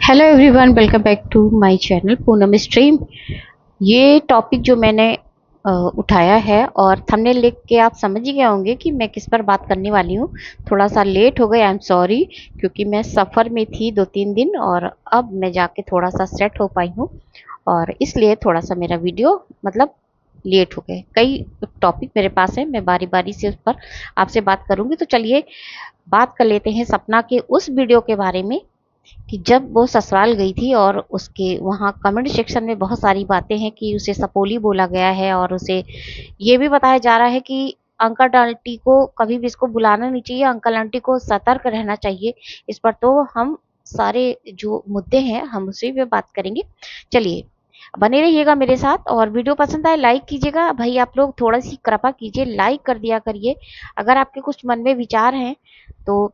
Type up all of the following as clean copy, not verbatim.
Hello everyone, welcome back to my channel Poonam stream. ये topic जो मैंने उठाया है और थंबनेल लिख के आप समझ ही गए होंगे कि मैं किस पर बात करने वाली हूँ। थोड़ा सा लेट हो गई, आई एम सॉरी, क्योंकि मैं सफ़र में थी 2-3 दिन और अब मैं जाके थोड़ा सा सेट हो पाई हूँ और इसलिए थोड़ा सा मेरा वीडियो मतलब लेट हो गए। कई टॉपिक मेरे पास है, मैं बारी बारी से उस पर आपसे बात करूंगी। तो चलिए बात कर लेते हैं सपना के उस वीडियो के बारे में कि जब वो ससुराल गई थी और उसके वहाँ कमेंट सेक्शन में बहुत सारी बातें हैं कि उसे सपोली बोला गया है और उसे ये भी बताया जा रहा है कि अंकल आंटी को कभी भी इसको बुलाना नहीं चाहिए, अंकल आंटी को सतर्क रहना चाहिए। इस पर तो हम सारे जो मुद्दे हैं हम उसी पे बात करेंगे। चलिए बने रहिएगा मेरे साथ और वीडियो पसंद आए लाइक कीजिएगा। भाई आप लोग थोड़ा सी कृपा कीजिए, लाइक कर दिया करिए। अगर आपके कुछ मन में विचार हैं तो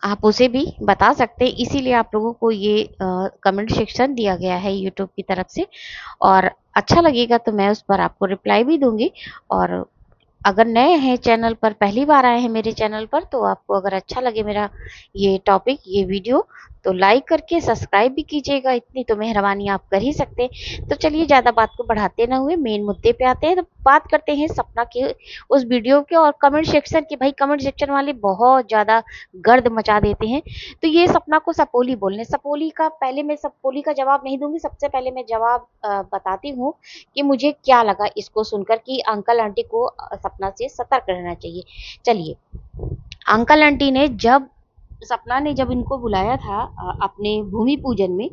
आप उसे भी बता सकते हैं, इसीलिए आप लोगों को ये कमेंट सेक्शन दिया गया है यूट्यूब की तरफ से। और अच्छा लगेगा तो मैं उस पर आपको रिप्लाई भी दूंगी। और अगर नए हैं चैनल पर, पहली बार आए हैं मेरे चैनल पर, तो आपको अगर अच्छा लगे मेरा ये टॉपिक, ये वीडियो, तो लाइक करके सब्सक्राइब भी कीजिएगा। इतनी तो मेहरबानी आप कर ही सकते हैं। तो चलिए ज़्यादा बात को बढ़ाते ना हुए मेन मुद्दे पे आते हैं। तो बात करते हैं सपना के उस वीडियो के और कमेंट सेक्शन की। भाई कमेंट सेक्शन वाले बहुत ज़्यादा गर्द मचा देते हैं। तो ये सपना को सपोली बोलने, सपोली का पहले मैं सपोली का जवाब नहीं दूंगी। सबसे पहले मैं जवाब बताती हूँ कि मुझे क्या लगा इसको सुनकर कि अंकल आंटी को सपना से सतर्क रहना चाहिए। चलिए, अंकल आंटी ने जब सपना ने जब इनको बुलाया था अपने भूमि पूजन में,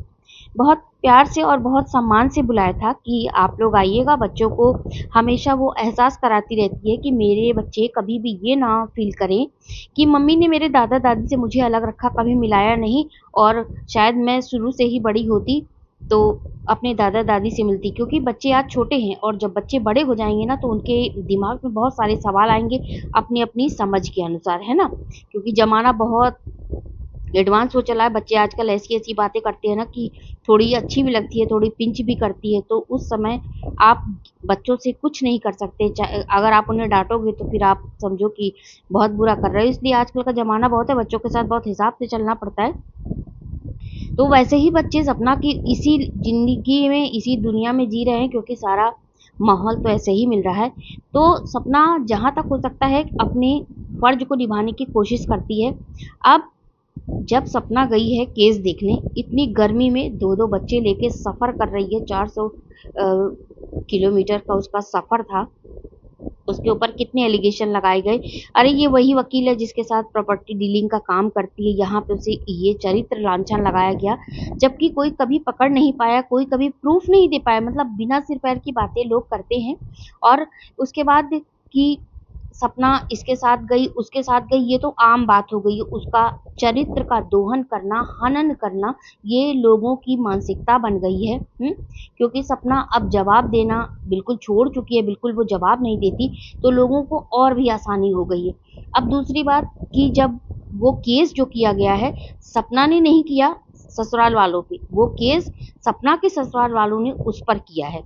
बहुत प्यार से और बहुत सम्मान से बुलाया था कि आप लोग आइएगा। बच्चों को हमेशा वो एहसास कराती रहती है कि मेरे बच्चे कभी भी ये ना फील करें कि मम्मी ने मेरे दादा दादी से मुझे अलग रखा, कभी मिलाया नहीं। और शायद मैं शुरू से ही बड़ी होती तो अपने दादा दादी से मिलती, क्योंकि बच्चे आज छोटे हैं और जब बच्चे बड़े हो जाएंगे ना तो उनके दिमाग में बहुत सारे सवाल आएंगे अपनी अपनी समझ के अनुसार, है ना। क्योंकि ज़माना बहुत एडवांस हो चला है। बच्चे आजकल ऐसी ऐसी बातें करते हैं ना कि थोड़ी अच्छी भी लगती है, थोड़ी पिंच भी करती है। तो उस समय आप बच्चों से कुछ नहीं कर सकते। अगर आप उन्हें डांटोगे तो फिर आप समझो कि बहुत बुरा कर रहे हो। इसलिए आजकल का ज़माना बहुत है, बच्चों के साथ बहुत हिसाब से चलना पड़ता है। तो वैसे ही बच्चे सपना की इसी ज़िंदगी में, इसी दुनिया में जी रहे हैं, क्योंकि सारा माहौल तो ऐसे ही मिल रहा है। तो सपना जहाँ तक हो सकता है अपने फ़र्ज़ को निभाने की कोशिश करती है। अब जब सपना गई है केस देखने, इतनी गर्मी में 2-2 बच्चे लेके सफ़र कर रही है, 400 किलोमीटर का उसका सफ़र था। उसके ऊपर कितने एलिगेशन लगाए गए। अरे ये वही वकील है जिसके साथ प्रॉपर्टी डीलिंग का काम करती है, यहाँ पे उसे ये चरित्र लांछन लगाया गया, जबकि कोई कभी पकड़ नहीं पाया, कोई कभी प्रूफ नहीं दे पाया। मतलब बिना सिर पैर की बातें लोग करते हैं। और उसके बाद कि सपना इसके साथ गई, उसके साथ गई, ये तो आम बात हो गई है। उसका चरित्र का दोहन करना, हनन करना, ये लोगों की मानसिकता बन गई है। क्योंकि सपना अब जवाब देना बिल्कुल छोड़ चुकी है, बिल्कुल वो जवाब नहीं देती, तो लोगों को और भी आसानी हो गई है। अब दूसरी बात कि जब वो केस जो किया गया है, सपना ने नहीं किया, ससुराल वालों पे वो केस सपना के ससुराल वालों ने उस पर किया है।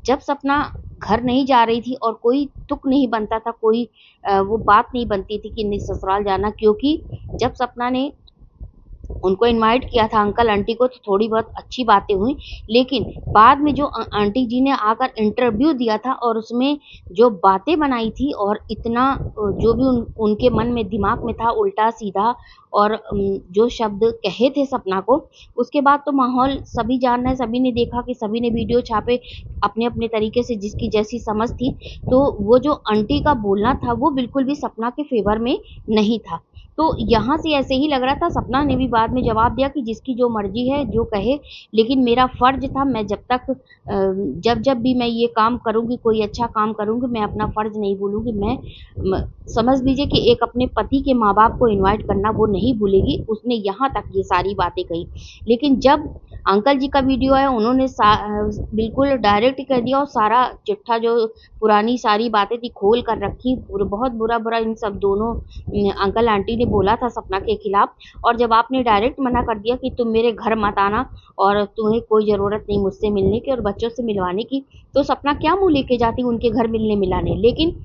जब सपना घर नहीं जा रही थी और कोई तुक नहीं बनता था, कोई वो बात नहीं बनती थी कि नहीं ससुराल जाना, क्योंकि जब सपना ने उनको इनवाइट किया था अंकल आंटी को, तो थोड़ी बहुत अच्छी बातें हुई। लेकिन बाद में जो आंटी जी ने आकर इंटरव्यू दिया था और उसमें जो बातें बनाई थी और इतना जो भी उनके मन में दिमाग में था उल्टा सीधा, और जो शब्द कहे थे सपना को, उसके बाद तो माहौल सभी जान रहे हैं, सभी ने देखा कि सभी ने वीडियो छापे अपने अपने तरीके से, जिसकी जैसी समझ थी। तो वो जो आंटी का बोलना था वो बिल्कुल भी सपना के फेवर में नहीं था। तो यहाँ से ऐसे ही लग रहा था। सपना ने भी बाद में जवाब दिया कि जिसकी जो मर्जी है जो कहे, लेकिन मेरा फ़र्ज़ था, मैं जब तक जब जब भी मैं ये काम करूँगी, कोई अच्छा काम करूँगी, मैं अपना फ़र्ज़ नहीं भूलूँगी। मैं समझ लीजिए कि एक अपने पति के माँ बाप को इनवाइट करना वो नहीं भूलेगी। उसने यहाँ तक ये सारी बातें कही। लेकिन जब अंकल जी का वीडियो आया, उन्होंने बिल्कुल डायरेक्ट कह दिया और सारा चिट्ठा जो पुरानी सारी बातें थी खोल कर रखी। बहुत बुरा बुरा इन सब दोनों अंकल आंटी ने बोला था सपना के खिलाफ। और जब आपने डायरेक्ट मना कर दिया कि तुम मेरे घर मत आना और तुम्हें कोई ज़रूरत नहीं मुझसे मिलने की और बच्चों से मिलवाने की, तो सपना क्या मुँह लेके जाती उनके घर मिलने मिलाने। लेकिन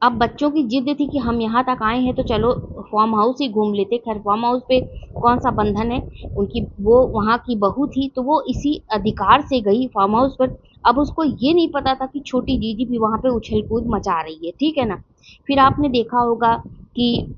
अब बच्चों की जिद थी कि हम यहाँ तक आए हैं तो चलो फार्म हाउस ही घूम लेते। खैर फार्म हाउस पे कौन सा बंधन है, उनकी वो वहाँ की बहू थी तो वो इसी अधिकार से गई फार्म हाउस पर। अब उसको ये नहीं पता था कि छोटी जीजी भी वहाँ पे उछल कूद मचा रही है, ठीक है ना। फिर आपने देखा होगा कि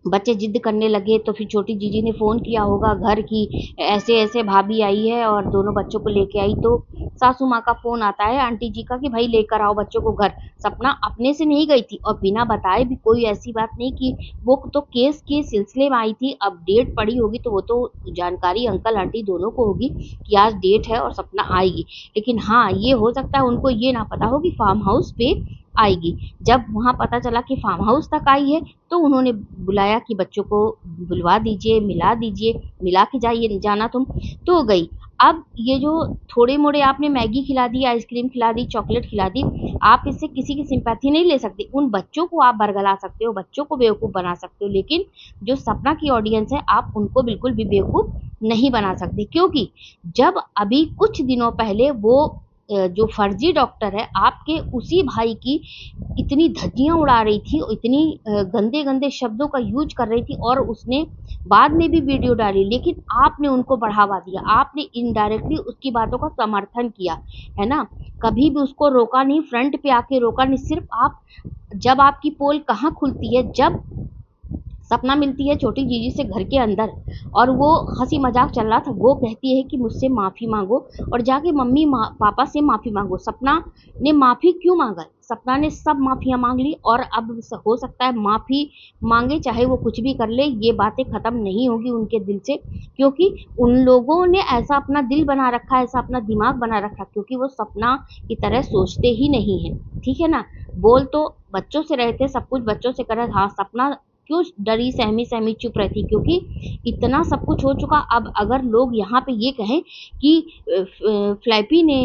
बच्चे जिद करने लगे तो फिर छोटी जीजी ने फ़ोन किया होगा घर की, ऐसे ऐसे भाभी आई है और दोनों बच्चों को लेके आई। तो सासू माँ का फ़ोन आता है आंटी जी का कि भाई लेकर आओ बच्चों को घर। सपना अपने से नहीं गई थी और बिना बताए भी, कोई ऐसी बात नहीं कि वो तो केस के सिलसिले में आई थी। अब डेट पड़ी होगी तो वो तो जानकारी अंकल आंटी दोनों को होगी कि आज डेट है और सपना आएगी। लेकिन हाँ, ये हो सकता है उनको ये ना पता हो कि फार्म हाउस पे आएगी। जब वहाँ पता चला कि फार्म हाउस तक आई है तो उन्होंने बुलाया कि बच्चों को बुलवा दीजिए, मिला दीजिए, मिला के जाइए जाना तुम। तो गई। अब ये जो थोड़े मोड़े आपने मैगी खिला दी, आइसक्रीम खिला दी, चॉकलेट खिला दी, आप इससे किसी की सिंपैथी नहीं ले सकते। उन बच्चों को आप बरगला सकते हो, बच्चों को बेवकूफ़ बना सकते हो, लेकिन जो सपना की ऑडियंस है आप उनको बिल्कुल भी बेवकूफ़ नहीं बना सकते। क्योंकि जब अभी कुछ दिनों पहले वो जो फर्जी डॉक्टर है आपके उसी भाई की इतनी धज्जियां उड़ा रही थी, इतनी गंदे गंदे शब्दों का यूज कर रही थी और उसने बाद में भी वीडियो डाली, लेकिन आपने उनको बढ़ावा दिया, आपने इनडायरेक्टली उसकी बातों का समर्थन किया, है ना। कभी भी उसको रोका नहीं, फ्रंट पे आके रोका नहीं। सिर्फ आप, जब आपकी पोल कहाँ खुलती है, जब सपना मिलती है छोटी जीजी से घर के अंदर और वो हंसी मजाक चल रहा था, वो कहती है कि मुझसे माफ़ी मांगो और जाके मम्मी पापा से माफ़ी मांगो। सपना ने माफ़ी क्यों मांगा? सपना ने सब माफ़ियाँ मांग ली और अब हो सकता है माफ़ी मांगे चाहे वो कुछ भी कर ले, ये बातें ख़त्म नहीं होगी उनके दिल से। क्योंकि उन लोगों ने ऐसा अपना दिल बना रखा है, ऐसा अपना दिमाग बना रखा है, क्योंकि वो सपना की तरह सोचते ही नहीं है, ठीक है ना। बोल तो बच्चों से रहे थे, सब कुछ बच्चों से कर रहे, हाँ सपना क्यों डरी सहमी सहमी चुप रहती? क्योंकि इतना सब कुछ हो चुका। अब अगर लोग यहाँ पे ये कहें कि फ्लैपी ने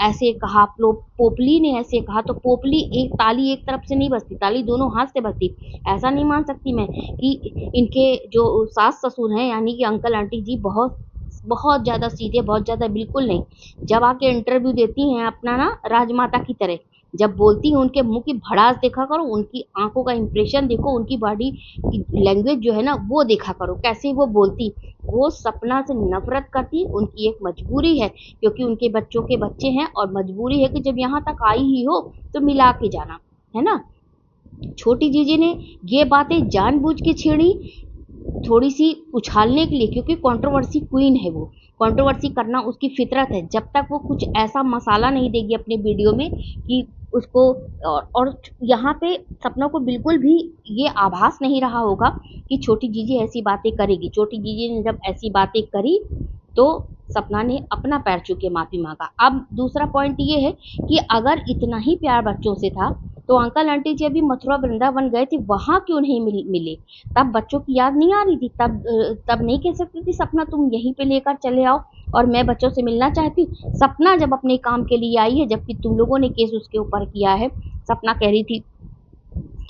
ऐसे कहा, पोपली ने ऐसे कहा, तो पोपली एक ताली एक तरफ से नहीं बजती, ताली दोनों हाथ से बजती। ऐसा नहीं मान सकती मैं कि इनके जो सास ससुर हैं यानी कि अंकल आंटी जी बहुत बहुत ज़्यादा सीधे, बहुत ज़्यादा बिल्कुल नहीं। जब आके इंटरव्यू देती हैं अपना ना राजमाता की तरह, जब बोलती हैं उनके मुंह की भड़ास देखा करो, उनकी आंखों का इंप्रेशन देखो, उनकी बॉडी की लैंग्वेज जो है ना वो देखा करो, कैसे वो बोलती। वो सपना से नफरत करती, उनकी एक मजबूरी है क्योंकि उनके बच्चों के बच्चे हैं और मजबूरी है कि जब यहाँ तक आई ही हो तो मिला के जाना, है ना। छोटी जीजी ने ये बातें जानबूझ के छेड़ी, थोड़ी सी उछालने के लिए, क्योंकि कंट्रोवर्सी क्वीन है वो, कंट्रोवर्सी करना उसकी फितरत है। जब तक वो कुछ ऐसा मसाला नहीं देगी अपने वीडियो में कि उसको और यहाँ पे सपना को बिल्कुल भी ये आभास नहीं रहा होगा कि छोटी जीजी ऐसी बातें करेगी। छोटी जीजी ने जब ऐसी बातें करी तो सपना ने अपना पैर छू के माफ़ी मांगा। अब दूसरा पॉइंट ये है कि अगर इतना ही प्यार बच्चों से था तो अंकल आंटी जी अभी मथुरा वृंदावन गए थे, वहाँ क्यों नहीं मिले? तब बच्चों की याद नहीं आ रही थी? तब नहीं कह सकती थी सपना तुम यहीं पे लेकर चले आओ और मैं बच्चों से मिलना चाहती हूँ? सपना जब अपने काम के लिए आई है, जबकि तुम लोगों ने केस उसके ऊपर किया है। सपना कह रही थी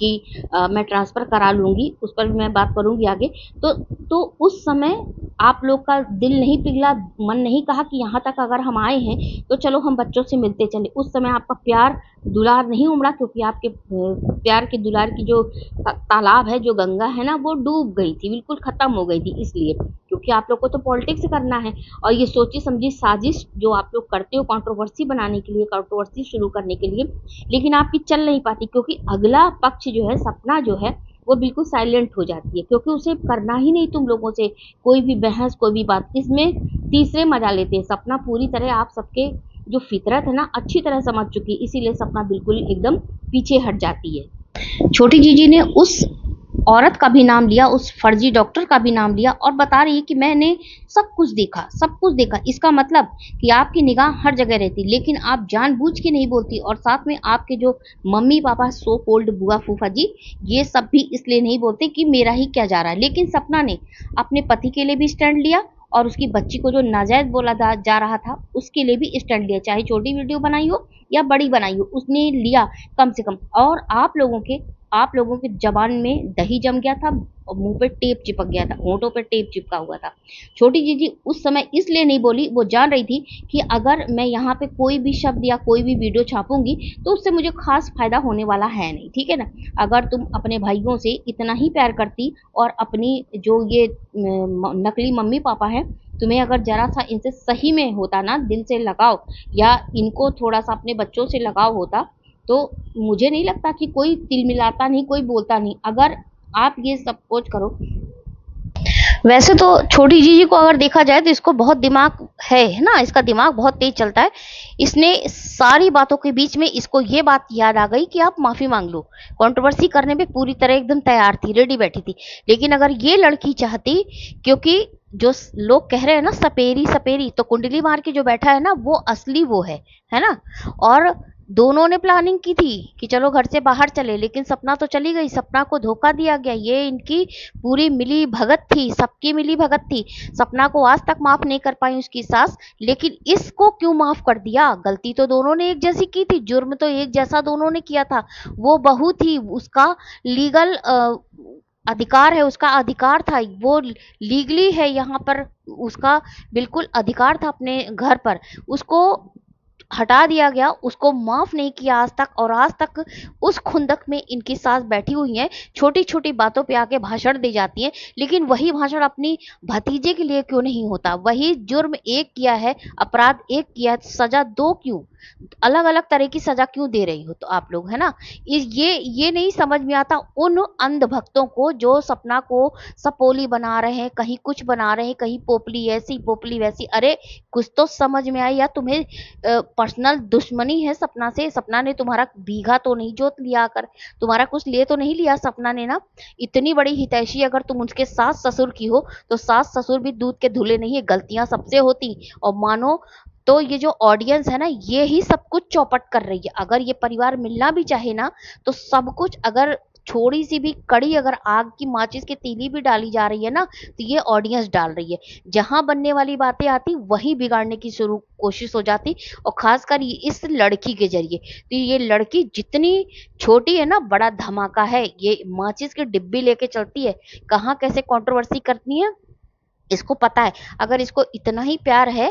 कि मैं ट्रांसफ़र करा लूँगी, उस पर भी मैं बात करूँगी आगे। तो उस समय आप लोग का दिल नहीं पिघला, मन नहीं कहा कि यहाँ तक अगर हम आए हैं तो चलो हम बच्चों से मिलते चलें। उस समय आपका प्यार दुलार नहीं उमड़ा, क्योंकि आपके प्यार के दुलार की जो तालाब है, जो गंगा है ना, वो डूब गई थी, बिल्कुल ख़त्म हो गई थी। इसलिए क्योंकि आप लोग को तो पॉलिटिक्स करना है और ये सोची समझी साजिश जो आप लोग करते हो कंट्रोवर्सी बनाने के लिए, कंट्रोवर्सी शुरू करने के लिए, लेकिन आपकी चल नहीं पाती क्योंकि अगला पक्ष जो है, सपना जो है, वो बिल्कुल साइलेंट हो जाती है क्योंकि उसे करना ही नहीं तुम लोगों से कोई भी बहस, कोई भी बात। इसमें तीसरे मजा लेते हैं। सपना पूरी तरह आप सबके जो फितरत है ना अच्छी तरह समझ चुकी है, इसीलिए सपना बिल्कुल एकदम पीछे हट जाती है। छोटी जीजी ने उस औरत का भी नाम लिया, उस फर्जी डॉक्टर का भी नाम लिया और बता रही है कि मैंने सब कुछ देखा, सब कुछ देखा। इसका मतलब कि आपकी निगाह हर जगह रहती, लेकिन आप जानबूझ के नहीं बोलती। और साथ में आपके जो मम्मी पापा, सो कॉल्ड बुआ फूफा जी, ये सब भी इसलिए नहीं बोलते कि मेरा ही क्या जा रहा है। लेकिन सपना ने अपने पति के लिए भी स्टैंड लिया और उसकी बच्ची को जो नाजायज बोला जा रहा था उसके लिए भी स्टैंड लिया, चाहे छोटी वीडियो बनाई हो या बड़ी बनाई हो, उसने लिया कम से कम। और आप लोगों के आप लोगों की जबान में दही जम गया था और मुंह पे टेप चिपक गया था, होंठों पे टेप चिपका हुआ था। छोटी जीजी उस समय इसलिए नहीं बोली, वो जान रही थी कि अगर मैं यहाँ पे कोई भी शब्द या कोई भी वीडियो छापूंगी तो उससे मुझे खास फायदा होने वाला है नहीं, ठीक है ना। अगर तुम अपने भाइयों से इतना ही प्यार करती और अपनी जो ये नकली मम्मी पापा है, तुम्हें अगर जरा सा इनसे सही में होता ना दिल से लगाव, या इनको थोड़ा सा अपने बच्चों से लगाव होता, तो मुझे नहीं लगता कि कोई तिलमिलाता नहीं, कोई बोलता नहीं। अगर आप ये सब कुछ करो, वैसे तो छोटी जीजी को अगर देखा जाए तो इसको बहुत दिमाग है ना, इसका दिमाग बहुत तेज चलता है। इसने सारी बातों के बीच में इसको ये बात याद आ गई कि आप माफी मांग लो। कंट्रोवर्सी करने पे पूरी तरह एकदम तैयार थी, रेडी बैठी थी। लेकिन अगर ये लड़की चाहती, क्योंकि जो लोग कह रहे हैं ना सपेरी सपेरी, तो कुंडली मार के जो बैठा है ना वो असली वो है ना। और दोनों ने प्लानिंग की थी कि चलो घर से बाहर चले, लेकिन सपना तो चली गई, सपना को धोखा दिया गया। ये इनकी पूरी मिली भगत थी, सबकी मिली भगत थी। सपना को आज तक माफ नहीं कर पाई उसकी सास, लेकिन इसको क्यों माफ कर दिया? गलती तो दोनों ने एक जैसी की थी, जुर्म तो एक जैसा दोनों ने किया था। वो बहू थी, उसका लीगल अधिकार है, उसका अधिकार था, वो लीगली है यहाँ पर, उसका बिल्कुल अधिकार था अपने घर पर। उसको हटा दिया गया, उसको माफ नहीं किया आज तक, और आज तक उस खुंदक में इनकी सास बैठी हुई है। छोटी छोटी बातों पे आके भाषण दे जाती है, लेकिन वही भाषण अपनी भतीजे के लिए क्यों नहीं होता? वही जुर्म एक किया है, अपराध एक किया है, सजा दो क्यों? अलग अलग तरह की सजा क्यों दे रही हो तो आप लोग, है ना। ये नहीं समझ में आता उन अंध भक्तों को जो सपना को सपोली बना रहे हैं, कहीं कुछ बना रहे हैं, कहीं पोपली ऐसी पोपली वैसी। अरे कुछ तो समझ में आई, या तुम्हें पर्सनल दुश्मनी है सपना से? सपना ने तुम्हारा बीघा तो नहीं जोत लिया, कर तुम्हारा कुछ ले तो नहीं लिया सपना ने ना। इतनी बड़ी हितैषी अगर तुम उसके सास ससुर की हो, तो सास ससुर भी दूध के धुले नहीं है, गलतियां सबसे होती। और मानो तो ये जो ऑडियंस है ना, ये ही सब कुछ चौपट कर रही है। अगर ये परिवार मिलना भी चाहे ना, तो सब कुछ, अगर थोड़ी सी भी कड़ी, अगर आग की माचिस की तीली भी डाली जा रही है ना, तो ये ऑडियंस डाल रही है। जहां बनने वाली बातें आती वहीं बिगाड़ने की शुरू कोशिश हो जाती, और खासकर इस लड़की के जरिए। तो ये लड़की जितनी छोटी है ना, बड़ा धमाका है। ये माचिस की डिब्बी लेके चलती है, कहाँ कैसे कंट्रोवर्सी करनी है इसको पता है। अगर इसको इतना ही प्यार है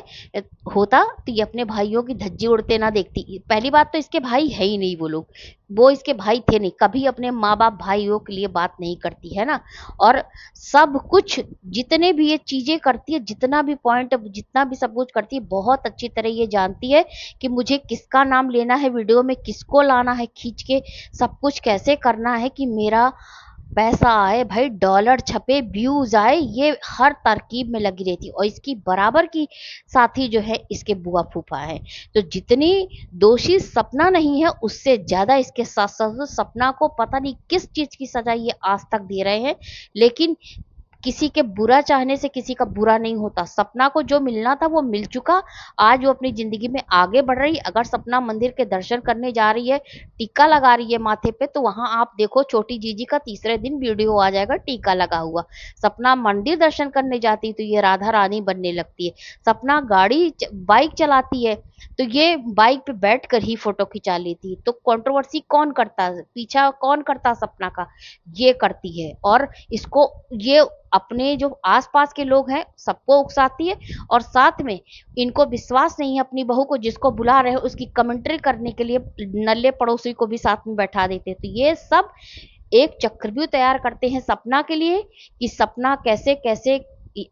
होता, तो ये अपने भाइयों की धज्जी उड़ते ना देखती। पहली बात तो इसके भाई है ही नहीं वो लोग, वो इसके भाई थे नहीं, कभी अपने माँ बाप भाइयों के लिए बात नहीं करती है ना। और सब कुछ जितने भी ये चीजें करती है, जितना भी पॉइंट, जितना भी सब कुछ करती है, बहुत अच्छी तरह ये जानती है कि मुझे किसका नाम लेना है वीडियो में, किसको लाना है खींच के, सब कुछ कैसे करना है कि मेरा पैसा आए भाई, डॉलर छपे, व्यूज आए। ये हर तरकीब में लगी रहती। और इसकी बराबर की साथी जो है इसके बुआ फूफा है। तो जितनी दोषी सपना नहीं है, उससे ज्यादा इसके साथ साथ सपना को पता नहीं किस चीज की सजा ये आज तक दे रहे हैं। लेकिन किसी के बुरा चाहने से किसी का बुरा नहीं होता। सपना को जो मिलना था वो मिल चुका। आज वो अपनी जिंदगी में आगे बढ़ रही। अगर सपना मंदिर के दर्शन करने जा रही है, टीका लगा रही है माथे पे, तो वहां आप देखो छोटी जीजी का तीसरे दिन वीडियो आ जाएगा टीका लगा हुआ। सपना मंदिर दर्शन करने जाती तो ये राधा रानी बनने लगती है। सपना बाइक चलाती है, तो ये बाइक पे बैठ कर ही फोटो खिंचा लेती है। तो कंट्रोवर्सी कौन करता, पीछा कौन करता सपना का? ये करती है। और इसको ये अपने जो आसपास के लोग हैं सबको उकसाती है, और साथ में इनको विश्वास नहीं है अपनी बहू को, जिसको बुला रहे हो उसकी कमेंट्री करने के लिए नल्ले पड़ोसी को भी साथ में बैठा देते हैं। तो ये सब एक चक्रव्यूह तैयार करते हैं सपना के लिए, कि सपना कैसे कैसे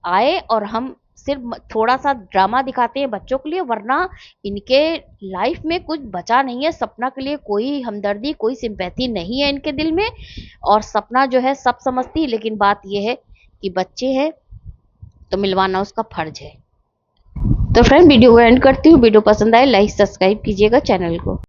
आए, और हम सिर्फ थोड़ा सा ड्रामा दिखाते हैं बच्चों के लिए, वरना इनके लाइफ में कुछ बचा नहीं है। सपना के लिए कोई हमदर्दी, कोई सिंपैथी नहीं है इनके दिल में। और सपना जो है सब समझती है, लेकिन बात यह है कि बच्चे हैं तो मिलवाना उसका फर्ज है। तो फ्रेंड वीडियो को एंड करती हूँ। वीडियो पसंद आए लाइक सब्सक्राइब कीजिएगा चैनल को।